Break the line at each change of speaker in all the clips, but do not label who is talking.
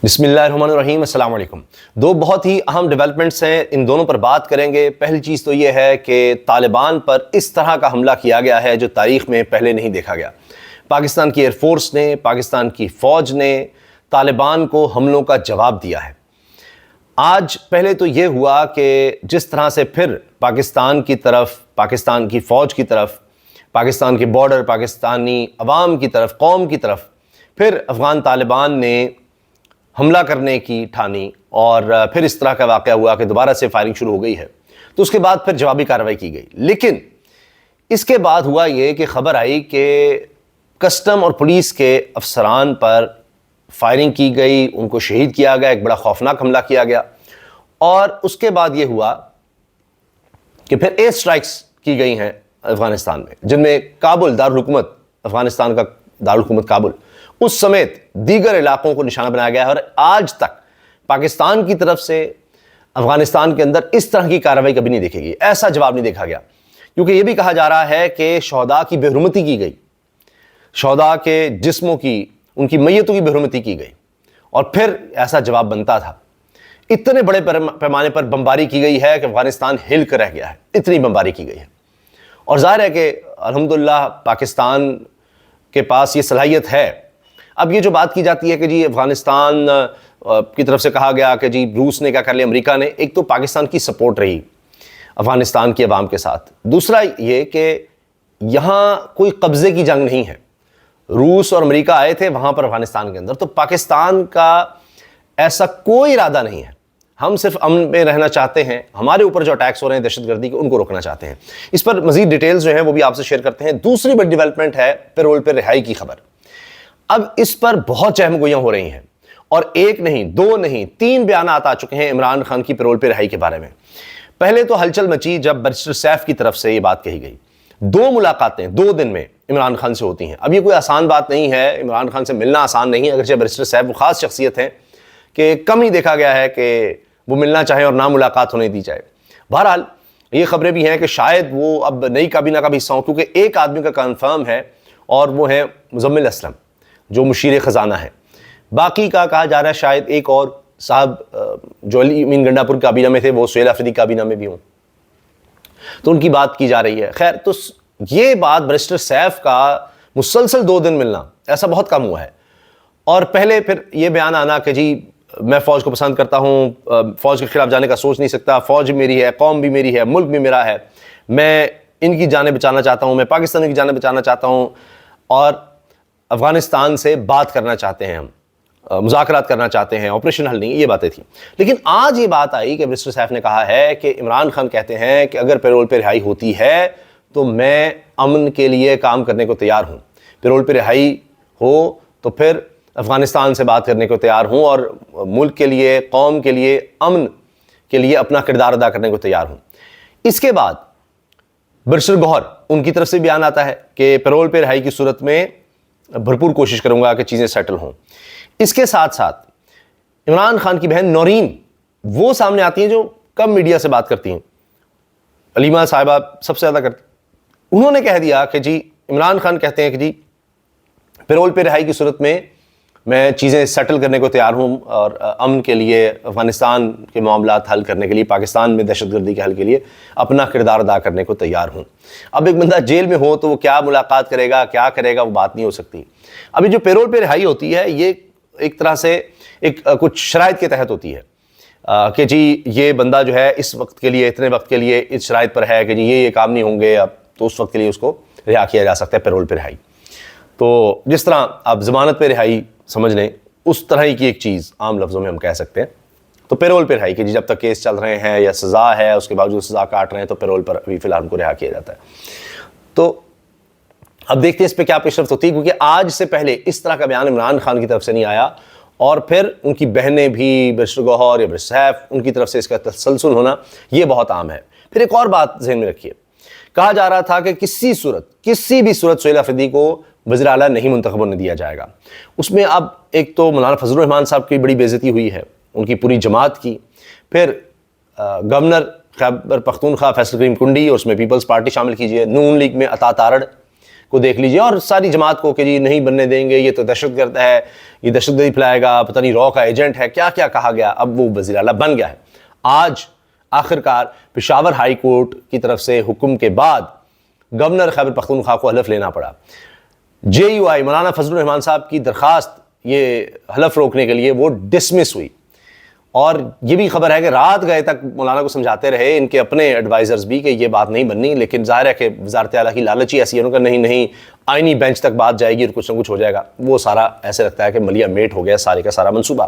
بسم اللہ الرحمن الرحیم، السلام علیکم۔ دو بہت ہی اہم ڈیولپمنٹس ہیں، ان دونوں پر بات کریں گے۔ پہلی چیز تو یہ ہے کہ طالبان پر اس طرح کا حملہ کیا گیا ہے جو تاریخ میں پہلے نہیں دیکھا گیا۔ پاکستان کی ایئر فورس نے، پاکستان کی فوج نے طالبان کو حملوں کا جواب دیا ہے۔ آج پہلے تو یہ ہوا کہ جس طرح سے پھر پاکستان کی طرف، پاکستان کی فوج کی طرف، پاکستان کے بارڈر، پاکستانی عوام کی طرف، قوم کی طرف پھر افغان طالبان نے حملہ کرنے کی ٹھانی، اور پھر اس طرح کا واقعہ ہوا کہ دوبارہ سے فائرنگ شروع ہو گئی ہے، تو اس کے بعد پھر جوابی کارروائی کی گئی۔ لیکن اس کے بعد ہوا یہ کہ خبر آئی کہ کسٹم اور پولیس کے افسران پر فائرنگ کی گئی، ان کو شہید کیا گیا، ایک بڑا خوفناک حملہ کیا گیا۔ اور اس کے بعد یہ ہوا کہ پھر ایئر سٹرائکس کی گئی ہیں افغانستان میں، جن میں کابل، دارالحکومت افغانستان کا دارالحکومت کابل، اس سمیت دیگر علاقوں کو نشانہ بنایا گیا ہے۔ اور آج تک پاکستان کی طرف سے افغانستان کے اندر اس طرح کی کارروائی کبھی نہیں دیکھی گئی، ایسا جواب نہیں دیکھا گیا، کیونکہ یہ بھی کہا جا رہا ہے کہ شہداء کی بے حرمتی کی گئی، شہداء کے جسموں کی، ان کی میتوں کی بے حرمتی کی گئی، اور پھر ایسا جواب بنتا تھا۔ اتنے بڑے پیمانے پر بمباری کی گئی ہے کہ افغانستان ہل کر رہ گیا ہے، اتنی بمباری کی گئی ہے۔ اور ظاہر ہے کہ الحمدللہ پاکستان کے پاس یہ صلاحیت ہے۔ اب یہ جو بات کی جاتی ہے کہ جی افغانستان کی طرف سے کہا گیا کہ جی روس نے کیا کر لیا، امریکہ نے، ایک تو پاکستان کی سپورٹ رہی افغانستان کی عوام کے ساتھ، دوسرا یہ کہ یہاں کوئی قبضے کی جنگ نہیں ہے۔ روس اور امریکہ آئے تھے وہاں پر افغانستان کے اندر، تو پاکستان کا ایسا کوئی ارادہ نہیں ہے، ہم صرف امن میں رہنا چاہتے ہیں۔ ہمارے اوپر جو اٹیکس ہو رہے ہیں دہشت گردی کے، ان کو روکنا چاہتے ہیں۔ اس پر مزید ڈیٹیلز جو ہیں وہ بھی آپ سے شیئر کرتے ہیں۔ دوسری بڑی ڈیولپمنٹ ہے پیرول پہ رہائی کی خبر۔ اب اس پر بہت چہم گوئیاں ہو رہی ہیں، اور ایک نہیں، دو نہیں، 3 بیانات آ چکے ہیں عمران خان کی پیرول پہ رہائی کے بارے میں۔ پہلے تو ہلچل مچی جب بیرسٹر سیف کی طرف سے یہ بات کہی گئی۔ 2 ملاقاتیں 2 دن میں عمران خان سے ہوتی ہیں۔ اب یہ کوئی آسان بات نہیں ہے، عمران خان سے ملنا آسان نہیں ہے، اگرچہ بیرسٹر سیف وہ خاص شخصیت ہیں کہ کم ہی دیکھا گیا ہے کہ وہ ملنا چاہیں اور نہ ملاقات ہونے دی جائے۔ بہرحال یہ خبریں بھی ہیں کہ شاید وہ اب نئی کابینہ کا بھی حصہ ہوں، کیونکہ ایک آدمی کا کنفرم ہے اور وہ ہے مزمل اسلم جو مشیر خزانہ ہے۔ باقی کا کہا جا رہا ہے شاید ایک اور صاحب جو علی امین گنڈا پور کابینہ میں تھے وہ سہیل آفریدی کابینہ میں بھی ہوں، تو ان کی بات کی جا رہی ہے۔ خیر، تو یہ بات بیرسٹر سیف کا مسلسل 2 دن ملنا ایسا بہت کم ہوا ہے۔ اور پہلے پھر یہ بیان آنا کہ جی میں فوج کو پسند کرتا ہوں، فوج کے خلاف جانے کا سوچ نہیں سکتا، فوج میری ہے، قوم بھی میری ہے، ملک بھی میرا ہے، میں ان کی جانیں بچانا چاہتا ہوں، میں پاکستان کی جانیں بچانا چاہتا ہوں، اور افغانستان سے بات کرنا چاہتے ہیں، ہم مذاکرات کرنا چاہتے ہیں، آپریشن حل نہیں، یہ باتیں تھیں۔ لیکن آج یہ بات آئی کہ بیرسٹر سیف نے کہا ہے کہ عمران خان کہتے ہیں کہ اگر پیرول پہ رہائی ہوتی ہے تو میں امن کے لیے کام کرنے کو تیار ہوں، پیرول پہ رہائی ہو تو پھر افغانستان سے بات کرنے کو تیار ہوں، اور ملک کے لیے، قوم کے لیے، امن کے لیے اپنا کردار ادا کرنے کو تیار ہوں۔ اس کے بعد بیرسٹر گوہر، ان کی طرف سے بیان آتا ہے کہ پیرول پہ رہائی کی صورت میں بھرپور کوشش کروں گا کہ چیزیں سیٹل ہوں۔ اس کے ساتھ ساتھ عمران خان کی بہن نورین وہ سامنے آتی ہیں جو کم میڈیا سے بات کرتی ہیں، علیمہ صاحبہ سب سے زیادہ کرتی، انہوں نے کہہ دیا کہ جی عمران خان کہتے ہیں کہ جی پیرول پہ رہائی کی صورت میں میں چیزیں سیٹل کرنے کو تیار ہوں، اور امن کے لیے، افغانستان کے معاملات حل کرنے کے لیے، پاکستان میں دہشت گردی کے حل کے لیے اپنا کردار ادا کرنے کو تیار ہوں۔ اب ایک بندہ جیل میں ہو تو وہ کیا ملاقات کرے گا، کیا کرے گا، وہ بات نہیں ہو سکتی۔ ابھی جو پیرول پہ رہائی ہوتی ہے یہ ایک طرح سے ایک کچھ شرائط کے تحت ہوتی ہے کہ جی یہ بندہ جو ہے اس وقت کے لیے، اتنے وقت کے لیے اس شرائط پر ہے کہ جی یہ کام نہیں ہوں گے اب، تو اس وقت کے لیے اس کو رہا کیا جا سکتا ہے پیرول پہ رہائی۔ تو جس طرح آپ ضمانت پہ رہائی سمجھ لیں، اس طرح کی ایک چیز عام لفظوں میں ہم کہہ سکتے ہیں۔ تو پیرول پہ رہائی کہ جی جب تک کیس چل رہے ہیں یا سزا ہے، اس کے باوجود سزا کاٹ رہے ہیں، تو پیرول پر ابھی فی الحال کو رہا کیا جاتا ہے۔ تو اب دیکھتے ہیں اس پہ کیا پیش رفت ہوتی ہے، کیونکہ آج سے پہلے اس طرح کا بیان عمران خان کی طرف سے نہیں آیا، اور پھر ان کی بہنیں بھی، بیرسٹر گوہر یا بیرسٹر سیف، ان کی طرف سے اس کا تسلسل ہونا یہ بہت عام ہے۔ پھر ایک اور بات ذہن میں رکھیے، کہا جا رہا تھا کہ کسی بھی صورت سہیل آفریدی کو وزیر اعلیٰ نہیں منتخب ہونے دیا جائے گا۔ اس میں اب ایک تو مولانا فضل الرحمان صاحب کی بڑی بے عزتی ہوئی ہے، ان کی پوری جماعت کی، پھر گورنر خیبر پختونخوا فیصل کریم کنڈی، اور اس میں پیپلز پارٹی شامل کیجئے، نون لیگ میں عطا تارڑ کو دیکھ لیجئے اور ساری جماعت کو کہ جی نہیں بننے دیں گے، یہ تو دہشت گرد ہے، یہ دہشت گردی پھیلائے گا، پتہ نہیں رو کا ایجنٹ ہے، کیا کیا کہا گیا. اب وہ وزیر اعلیٰ بن گیا ہے. آج آخرکار پشاور ہائی کورٹ کی طرف سے حکم کے بعد گورنر خیبر پختونخوا کو حلف لینا پڑا. JUI مولانا فضل الرحمان صاحب کی درخواست یہ حلف روکنے کے لیے وہ ڈسمس ہوئی. اور یہ بھی خبر ہے کہ رات گئے تک مولانا کو سمجھاتے رہے ان کے اپنے ایڈوائزرز بھی کہ یہ بات نہیں بننی، لیکن ظاہر ہے کہ وزارت اعلیٰ کی لالچی ایسی ہے کہ نہیں آئینی بینچ تک بات جائے گی اور کچھ نہ کچھ ہو جائے گا. وہ سارا ایسے لگتا ہے کہ ملیا میٹ ہو گیا سارے کا سارا منصوبہ.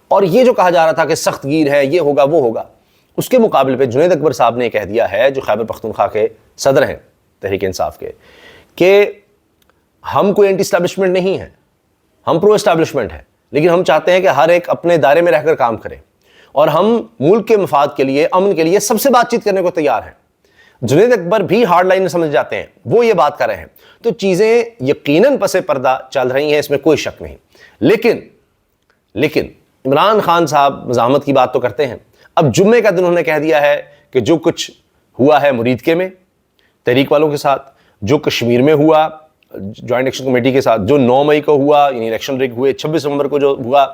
اور یہ جو کہا جا رہا تھا کہ سخت گیر ہے، یہ ہوگا وہ ہوگا، اس کے مقابلے پہ جنید اکبر صاحب نے کہہ دیا ہے، جو خیبر پختونخوا کے صدر ہیں تحریک انصاف کے، کہ ہم کوئی اینٹی اسٹیبلشمنٹ نہیں ہیں، ہم پرو اسٹیبلشمنٹ ہیں، لیکن ہم چاہتے ہیں کہ ہر ایک اپنے دائرے میں رہ کر کام کرے اور ہم ملک کے مفاد کے لیے، امن کے لیے سب سے بات چیت کرنے کو تیار ہیں. جنید اکبر بھی ہارڈ لائن سمجھ جاتے ہیں، وہ یہ بات کر رہے ہیں. تو چیزیں یقیناً پس پردہ چل رہی ہیں، اس میں کوئی شک نہیں. لیکن عمران خان صاحب مزاحمت کی بات تو کرتے ہیں. اب جمعے کا دن انہوں نے کہہ دیا ہے کہ جو کچھ ہوا ہے مریدکے میں تحریک والوں کے ساتھ، جو کشمیر میں ہوا جوائنٹ ایکشن کمیٹی کے ساتھ، جو 9 مئی کو ہوا یعنی الیکشن رگ ہوئے، 26 نومبر کو جو ہوا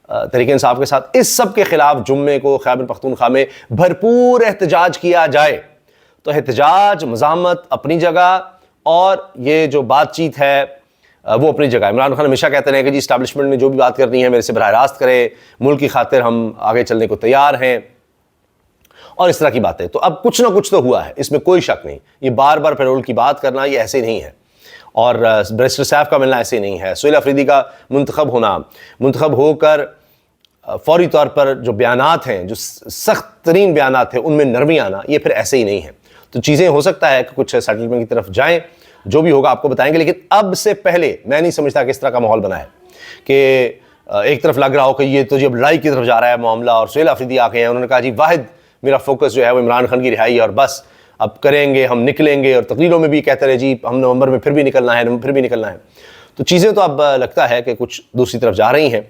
تحریک انصاف کے ساتھ، اس سب کے خلاف جمعے کو خیبر پختونخوا میں بھرپور احتجاج کیا جائے. تو احتجاج، مزاحمت اپنی جگہ اور یہ جو بات چیت ہے وہ اپنی جگہ. عمران خان ہمیشہ کہتے ہیں کہ جی اسٹیبلشمنٹ میں جو بھی بات کرنی ہے میرے سے براہ راست کرے، ملک کی خاطر ہم آگے چلنے کو تیار ہیں اور اس طرح کی باتیں. تو اب کچھ نہ کچھ تو ہوا ہے، اس میں کوئی شک نہیں. یہ بار بار پیرول کی بات کرنا یہ ایسے نہیں ہے، اور بیرسٹر سیف کا ملنا ایسے نہیں ہے. سہیل افریدی کا منتخب ہونا، منتخب ہو کر فوری طور پر جو بیانات ہیں، جو سخت ترین بیانات ہیں، ان میں نرمی آنا، یہ پھر ایسے ہی نہیں ہے. تو چیزیں ہو سکتا ہے کہ کچھ سیٹلمنٹ کی طرف جائیں، جو بھی ہوگا آپ کو بتائیں گے. لیکن اب سے پہلے میں نہیں سمجھتا کہ اس طرح کا ماحول بنا ہے کہ ایک طرف لگ رہا ہو کہ یہ تو جب لڑائی کی طرف جا رہا ہے معاملہ، اور سہیل افریدی آ گئے ہیں، انہوں نے کہا جی واحد میرا فوکس جو ہے وہ عمران خان کی رہائی ہے اور بس اب کریں گے، ہم نکلیں گے. اور تقریروں میں بھی کہتے رہے جی ہم نومبر میں پھر بھی نکلنا ہے. تو چیزیں تو اب لگتا ہے کہ کچھ دوسری طرف جا رہی ہیں.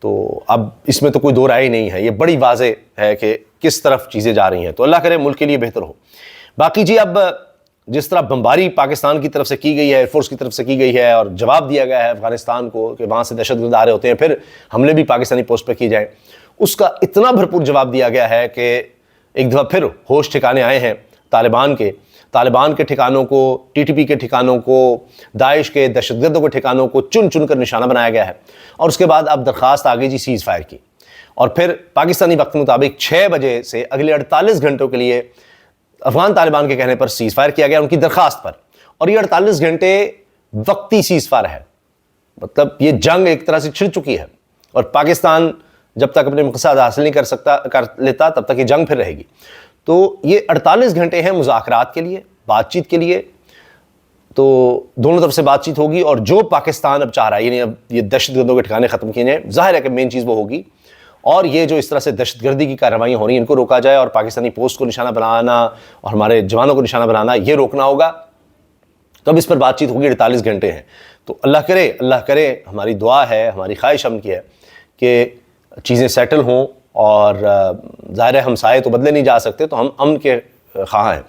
تو اب اس میں تو کوئی دو رائے نہیں ہے، یہ بڑی واضح ہے کہ کس طرف چیزیں جا رہی ہیں. تو اللہ کرے ملک کے لیے بہتر ہو. باقی جی اب جس طرح بمباری پاکستان کی طرف سے کی گئی ہے، ایئر فورس کی طرف سے کی گئی ہے، اور جواب دیا گیا ہے افغانستان کو کہ وہاں سے دہشت گرد آ رہے ہوتے ہیں، پھر حملے بھی پاکستانی پوسٹ پہ کیے جائیں، اس کا اتنا بھرپور جواب دیا گیا ہے کہ ایک دفعہ پھر ہوش ٹھکانے آئے ہیں طالبان کے ٹھکانوں کو، TTP کے ٹھکانوں کو، داعش کے دہشت گردوں کے ٹھکانوں کو چن چن کر نشانہ بنایا گیا ہے. اور اس کے بعد اب درخواست آ گئی جی سیز فائر کی، اور پھر پاکستانی وقت کے مطابق 6 بجے سے اگلے 48 گھنٹوں کے لیے افغان طالبان کے کہنے پر سیز فائر کیا گیا ان کی درخواست پر. اور یہ 48 گھنٹے وقتی سیز فائر ہے، مطلب یہ جنگ ایک طرح سے چھڑ چکی ہے، اور پاکستان جب تک اپنے مقصد حاصل نہیں کر لیتا تب تک یہ جنگ پھر رہے گی. تو یہ 48 گھنٹے ہیں مذاکرات کے لیے، بات چیت کے لیے. تو دونوں طرف سے بات چیت ہوگی، اور جو پاکستان اب چاہ رہا ہے یعنی اب یہ دہشت گردوں کے ٹھکانے ختم کیے جائیں، ظاہر ہے کہ مین چیز وہ ہوگی. اور یہ جو اس طرح سے دہشت گردی کی کارروائیاں ہو رہی ہیں ان کو روکا جائے، اور پاکستانی پوسٹ کو نشانہ بنانا اور ہمارے جوانوں کو نشانہ بنانا یہ روکنا ہوگا. تو اب اس پر بات چیت ہوگی. 48 گھنٹے ہیں. تو اللہ کرے ہماری دعا ہے، ہماری خواہش ہم کی ہے کہ چیزیں سیٹل ہوں. اور ظاہر ہے ہمسائے تو بدلے نہیں جا سکتے، تو ہم امن کے خواہاں ہیں.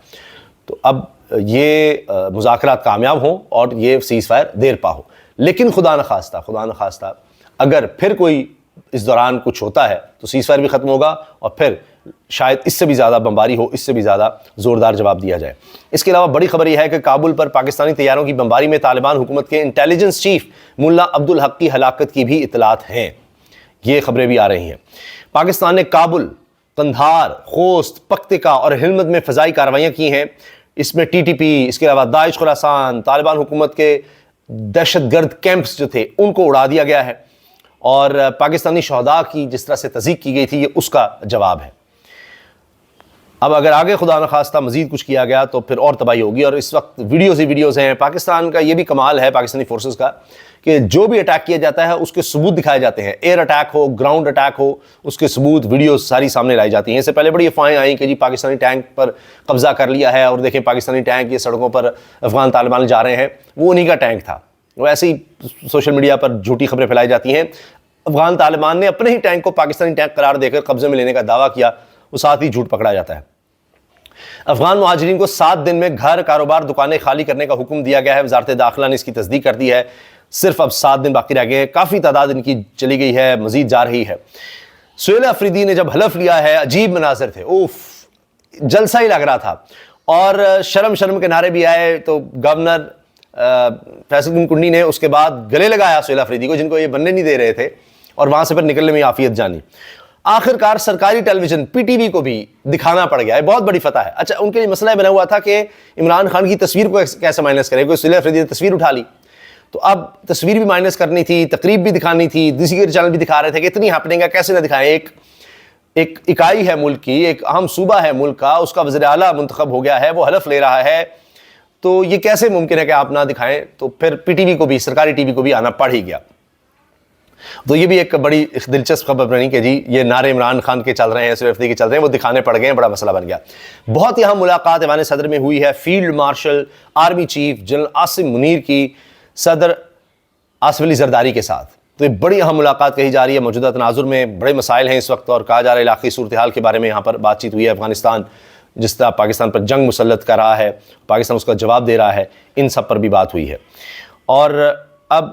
تو اب یہ مذاکرات کامیاب ہوں اور یہ سیز فائر دیر پا ہو. لیکن خدا نخواستہ اگر پھر کوئی اس دوران کچھ ہوتا ہے تو سیز فائر بھی ختم ہوگا، اور پھر شاید اس سے بھی زیادہ بمباری ہو، اس سے بھی زیادہ زوردار جواب دیا جائے. اس کے علاوہ بڑی خبر یہ ہے کہ کابل پر پاکستانی طیاروں کی بمباری میں طالبان حکومت کے انٹیلیجنس چیف ملا عبدالحق کی ہلاکت کی بھی اطلاعات ہیں. یہ خبریں بھی آ رہی ہیں. پاکستان نے کابل، قندھار، خوست، پکتیکا اور ہلمند میں فضائی کارروائیاں کی ہیں. اس میں TTP، اس کے علاوہ داعش خراسان، طالبان حکومت کے دہشت گرد کیمپس جو تھے ان کو اڑا دیا گیا ہے. اور پاکستانی شہداء کی جس طرح سے تضحیک کی گئی تھی یہ اس کا جواب ہے. اب اگر آگے خدا نخواستہ مزید کچھ کیا گیا تو پھر اور تباہی ہوگی. اور اس وقت ویڈیوز ہی ویڈیوز ہیں. پاکستان کا یہ بھی کمال ہے پاکستانی فورسز کا کہ جو بھی اٹیک کیا جاتا ہے اس کے ثبوت دکھائے جاتے ہیں. ایئر اٹیک ہو، گراؤنڈ اٹیک ہو، اس کے ثبوت ویڈیوز ساری سامنے لائی جاتی ہیں. اس سے پہلے بڑی افواہیں آئیں کہ جی پاکستانی ٹینک پر قبضہ کر لیا ہے، اور دیکھیں پاکستانی ٹینک یہ سڑکوں پر افغان طالبان جا رہے ہیں. وہ انہی کا ٹینک تھا. وہ ایسے ہی سوشل میڈیا پر جھوٹی خبریں پھیلائی جاتی ہیں. افغان طالبان نے اپنے ہی ٹینک کو پاکستانی ٹینک قرار دے کر قبضے میں لینے کا دعویٰ کیا، وہ ساتھ ہی جھوٹ پکڑا جاتا ہے. افغان مہاجرین کو 7 دن میں گھر، کاروبار، دکانیں خالی کرنے کا حکم دیا گیا ہے۔ وزارت داخلہ نے اس کی تصدیق کر دی ہے۔ صرف اب 7 دن باقی رہ گئے ہیں، کافی تعداد ان کی چلی گئی ہے، مزید جا رہی ہے۔ سہیل افریدی نے جب حلف لیا ہے، عجیب مناظر تھے، جلسہ ہی لگ رہا تھا، اور شرم کے نعرے بھی آئے، تو گورنر فیصل بن کنڈی نے اس کے بعد گلے لگایا سہیل افریدی کو، جن کو یہ بننے نہیں دے رہے تھے، اور وہاں سے پھر نکلنے میں عافیت جانی۔ آخر کار سرکاری ٹیلی ویژن پی ٹی وی کو بھی دکھانا پڑ گیا ہے، بہت بڑی فتح ہے۔ اچھا، ان کے لیے مسئلہ بنا ہوا تھا کہ عمران خان کی تصویر کو کیسے مائنس کرے، کوئی سہیل افریدی نے تصویر اٹھا لی، تو اب تصویر بھی مائنس کرنی تھی، تقریب بھی دکھانی تھی، دوسری چینل بھی دکھا رہے تھے کہ اتنی ہیپننگ ہے، کیسے نہ دکھائیں۔ ایک اکائی ہے ملک کی، ایک اہم صوبہ ہے ملک کا، اس کا وزیر اعلیٰ منتخب ہو گیا ہے، وہ حلف لے رہا ہے، تو یہ کیسے ممکن ہے کہ آپ نہ دکھائیں؟ تو پھر پی ٹی وی کو بھی، سرکاری ٹی وی کو بھی آنا پڑ ہی گیا۔ تو یہ بھی ایک بڑی دلچسپ خبر بنی کہ جی یہ نعرے عمران خان کے چل رہے ہیں، سہیل افریدی کے چل رہے ہیں، وہ دکھانے پڑ گئے ہیں، بڑا مسئلہ بن گیا۔ بہت ہی اہم ملاقات ایوان صدر میں ہوئی ہے field marshal army chief general Asim Munir کی صدر آصف علی زرداری کے ساتھ۔ تو یہ بڑی اہم ملاقات کہی جا رہی ہے۔ موجودہ تناظر میں بڑے مسائل ہیں اس وقت، اور کہا جا رہا ہے علاقائی صورتحال کے بارے میں یہاں پر بات چیت ہوئی ہے۔ افغانستان جس طرح پاکستان پر جنگ مسلط کر رہا ہے، پاکستان اس کا جواب دے رہا ہے، ان سب پر بھی بات ہوئی ہے۔ اور اب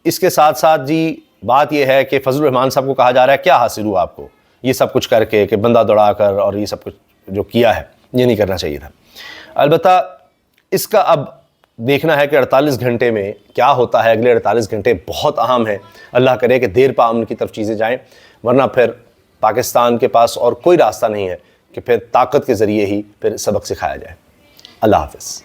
اس کے ساتھ ساتھ جی بات یہ ہے کہ فضل الرحمان صاحب کو کہا جا رہا ہے کیا حاصل ہوا آپ کو یہ سب کچھ کر کے، کہ بندہ دوڑا کر اور یہ سب کچھ جو کیا ہے، یہ نہیں کرنا چاہیے تھا۔ البتہ اس کا اب دیکھنا ہے کہ 48 گھنٹے میں کیا ہوتا ہے۔ اگلے 48 گھنٹے بہت اہم ہیں، اللہ کرے کہ دیر پا امن کی طرف چیزیں جائیں، ورنہ پھر پاکستان کے پاس اور کوئی راستہ نہیں ہے کہ پھر طاقت کے ذریعے ہی پھر سبق سکھایا جائے۔ اللہ حافظ۔